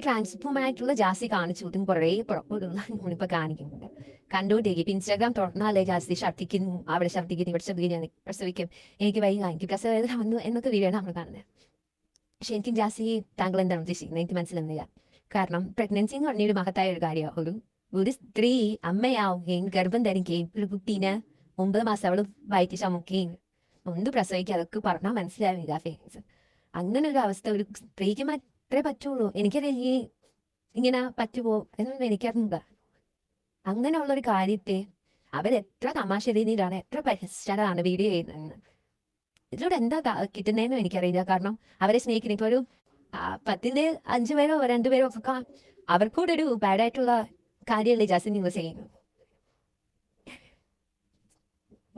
ട്രാൻസ്ഫോമായിട്ടുള്ള ജാസി കാണിച്ചു കൂട്ടും കുറേ പുറപ്പെടുള്ള നമ്മളിപ്പോൾ കാണിക്കുന്നുണ്ട്. കണ്ടുകൊണ്ടിരിക്കും. ഇപ്പം ഇൻസ്റ്റാഗ്രാം തുറന്നാലേ ജാസി ഛർദ്ദിക്കുന്നു, അവിടെ ഛർദ്ദിക്കുന്നു, ഇവിടെ ഛർദ്ദിക്കുന്നു, പ്രസവിക്കും, എനിക്ക് വൈകി എനിക്ക് പ്രസവവേദന വന്നു എന്നൊക്കെ വീഡിയോ നമ്മൾ കാണുന്നത്. പക്ഷെ എനിക്ക് ജാസി താങ്കൾ എന്താണ് ഉദ്ദേശിക്കുന്നത് എനിക്ക് മനസ്സിലാകുന്നില്ല. കാരണം പ്രഗ്നൻസി എന്ന് പറഞ്ഞൊരു മഹത്തായ ഒരു കാര്യമാണ്. ഒരു സ്ത്രീ അമ്മയാവുകയും ഗർഭം ധരിക്കുകയും ഒരു കുട്ടീനെ 9 മാസം അവൾ വയറ്റി ചമുക്കുകയും ഒന്ന് പ്രസവിക്കുക, അതൊക്കെ പറഞ്ഞാൽ മനസ്സിലാവില്ല ഫേസ്. അങ്ങനെ ഒരു അവസ്ഥ ഒരു സ്ത്രീക്ക് മാത്രമേ പറ്റുള്ളൂ. എനിക്കറിയില്ല ഇങ്ങനെ പറ്റുമോ എന്നൊന്നും എനിക്കറിയില്ല. അങ്ങനെയുള്ളൊരു കാര്യത്തെ അവരെത്ര തമാശ രീതിയിലാണ്, എത്ര പരിശ്രമമാണ് വീഡിയോ ചെയ്യുന്നതെന്ന്. ഇതിലൂടെ എന്താ കിട്ടുന്നതെന്നും എനിക്കറിയില്ല. കാരണം അവരെ സ്നേഹിക്കുന്ന ഇപ്പോൾ ഒരു 10ൽ 5 പേരോ 2 പേരോ ഒക്കെ അവർക്കൂടെ ഒരു ബാഡായിട്ടുള്ള കാര്യമല്ലേ ജാസ്തി നിങ്ങൾ ചെയ്യുന്നു.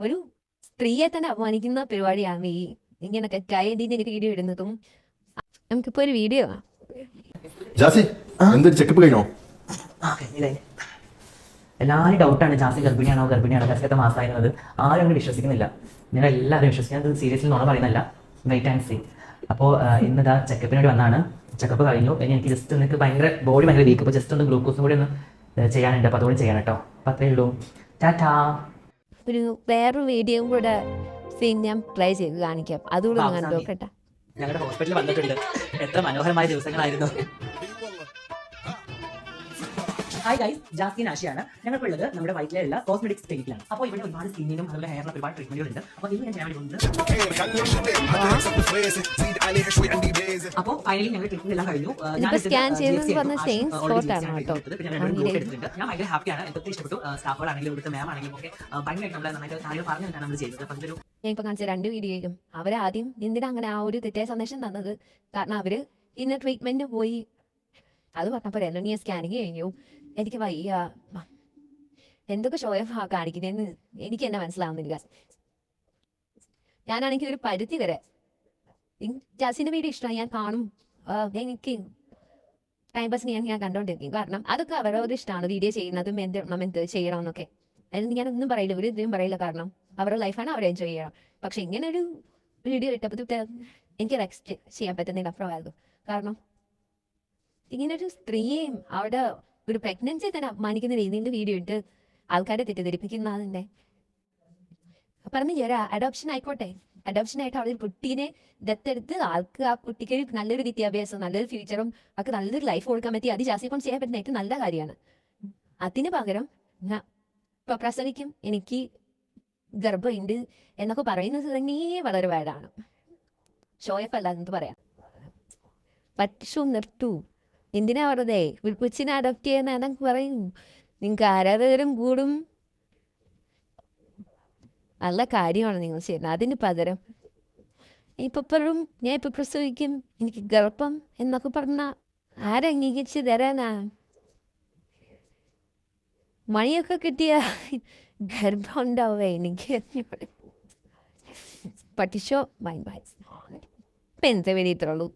ഒരു സ്ത്രീയെ തന്നെ അപമാനിക്കുന്ന പരിപാടിയാണ് ഈ ഇങ്ങനെ തെറ്റായ രീതിയിൽ എനിക്ക് വീഡിയോ ഇടുന്നതും. നമുക്കിപ്പോ ഒരു വീഡിയോ എല്ലാവരും ഡൗട്ടാണ് ജാസി ഗർഭിണിയാണോ എത്ര മാസമായിരുന്നത്. ആരും അങ്ങനെ വിശ്വസിക്കുന്നില്ല. നിങ്ങൾ എല്ലാവരും വിശ്വസിക്കാൻ സീരിയസ്ലി നോണ പറയുന്നല്ല. Wait and see. അപ്പോൾ ഇന്നിതാ ചെക്കപ്പിന് വേണ്ടി വന്നാണ്. ചെക്കപ്പ് കഴിഞ്ഞു. ഇനി എനിക്ക് ജസ്റ്റ് നിങ്ങൾക്ക് ബോഡി ഭയങ്കര വീക്ക്. അപ്പോൾ ജസ്റ്റ് ഒന്ന് ഗ്ലൂക്കോസും കൂടി ഒന്ന് ചെയ്യാനുണ്ട്. അപ്പോൾ അതുകൂടി ചെയ്യണം കേട്ടോ. അപ്പോൾ അത്രയേ ഉള്ളൂ. ടാറ്റാ. ഒരു വേറൊരു വീഡിയോയും കൂടെ സീൻ ഞാൻ ട്രൈ ചെയ്ത് കാണിക്കാം. അതുകൂടെ കണ്ടോ കേട്ടോ. ഞങ്ങളുടെ ഹോസ്പിറ്റലിൽ വന്നിട്ടുണ്ട്. എത്ര മനോഹരമായ ദിവസങ്ങളായിരുന്നു. Hi guys, ജാസ്തി നാശിയാണ്. ഞങ്ങൾക്കുള്ളത് നമ്മുടെ വൈറ്റിലുള്ള കോസ്മെറ്റിക്സ് ക്ലിനിക്കിലാണ്. അപ്പോൾ ഇവിടെ ഒരുപാട് സ്കിന്നിനും അതുപോലെ ഹെയറിനും ഒരുപാട് ട്രീറ്റ്മെന്റുകൾ ഉണ്ട്. അപ്പോൾ ഇന്ന് ഞാൻ ചെയ്യാൻ വേണ്ടി വന്നത് അപ്പോൾ ഫൈനലി ഞങ്ങൾ ട്രീറ്റ്മെന്റ് എല്ലാം കഴിഞ്ഞു. സ്കാൻ ചെയ്തെന്ന് പറഞ്ഞ സെയിം സ്പോട്ട് ആണ് കേട്ടോ. ഞാൻ ഭയങ്കര ഹാപ്പിയാണ്. എന്തൊക്കെ ഇഷ്ടപ്പെട്ടു. സ്റ്റാഫുകളാണെങ്കിലും ഇവിടുത്തെ മാം ആണെങ്കിലും ഒക്കെ ഭയങ്കരമായിട്ട് നമ്മളെ നന്നായിട്ട് കാര്യങ്ങൾ പറഞ്ഞു തന്നെയാണ് നമ്മൾ ചെയ്തത്. അപ്പോൾ ഇതൊരു ഞാൻ ഇപ്പൊ കാണിച്ച 2 വീഡിയോയിലും അവരാദ്യം എന്തിനാ അങ്ങനെ ആ ഒരു തെറ്റായ സന്ദേശം തന്നത്. കാരണം അവര് ഇന്ന് ട്രീറ്റ്മെന്റ് പോയി അത് പറഞ്ഞപ്പോൾ എല്ലാം നീ സ്കാനിങ് കഴിഞ്ഞു, എനിക്ക് വയ്യ, എന്തൊക്കെ ഷോ ഓഫ് കാണിക്കുന്നതെന്ന് എനിക്ക് എന്നെ മനസ്സിലാവുന്നില്ല. ഞാനാണെങ്കിൽ ഒരു പരിധി വരെ ജാസിന്റെ വീഡിയോ ഇഷ്ടമായി, ഞാൻ കാണും. എനിക്ക് ടൈം പാസിന് ഞാൻ കണ്ടോണ്ടിരിക്കും. കാരണം അതൊക്കെ അവരവരുടെ ഇഷ്ടമാണ് വീഡിയോ ചെയ്യുന്നതും എന്ത് ചെയ്യണമെന്നൊക്കെ. അതിന് ഞാനൊന്നും പറയില്ല, ഒരു ഇതും പറയില്ല. കാരണം അവരുടെ ലൈഫാണ് അവർ എൻജോയ് ചെയ്യണം. പക്ഷെ ഇങ്ങനെ ഒരു വീഡിയോ ഇട്ടപ്പോൾ എനിക്ക് റെക്സ്റ്റ് ചെയ്യാൻ പറ്റുന്നില്ല അപ്പുറമായിരുന്നു. കാരണം ഇങ്ങനൊരു സ്ത്രീയെയും അവിടെ ഒരു പ്രഗ്നൻസി തന്നെ അപമാനിക്കുന്ന രീതിയിൽ വീഡിയോ ഇട്ട് ആൾക്കാരെ തെറ്റിദ്ധരിപ്പിക്കുന്നതിൻ്റെ പറഞ്ഞു ചേരാ. അഡോപ്ഷൻ ആയിക്കോട്ടെ, അഡോപ്ഷൻ ആയിട്ട് അവിടെ ഒരു കുട്ടീനെ ദത്തെടുത്ത് ആൾക്ക് ആ കുട്ടിക്ക് നല്ലൊരു വിദ്യാഭ്യാസം, നല്ലൊരു ഫ്യൂച്ചറും ഒക്കെ നല്ലൊരു ലൈഫ് കൊടുക്കാൻ പറ്റി അത് ജാസിയെ കൊണ്ട് ചെയ്യാൻ പറ്റുന്ന ഏറ്റവും നല്ല കാര്യമാണ്. അതിന് പകരം ഞാൻ ഇപ്പൊ പ്രസവിക്കും, എനിക്ക് ഗർഭമുണ്ട് എന്നൊക്കെ പറയുന്നത് തന്നെ വളരെ ബാഡാണ്. ഷോയഫ് അല്ല എന്ന് പറയാം. പക്ഷു നിർത്തൂ. എന്തിനാ വെറുതെ കൊച്ചിനെ അഡോപ്റ്റ് ചെയ്യുന്ന എന്നൊക്കെ പറയും. നിങ്ങൾക്ക് ആരാധകരും കൂടും, നല്ല കാര്യമാണ് നിങ്ങൾ ചെയ്യുന്നത്. അതിന് പകരം ഇപ്പോഴും ഞാൻ ഇപ്പം പ്രസവിക്കും, എനിക്ക് ഗർഭം എന്നൊക്കെ പറഞ്ഞാൽ ആരംഗീകരിച്ച് തരാനാ? മണിയൊക്കെ കിട്ടിയ ഗർഭം ഉണ്ടാവുക എനിക്ക് പഠിച്ചോ. മൈ ബൈ. ഇപ്പം എന്താ വേണ്ടിയിട്ടുള്ളൂ.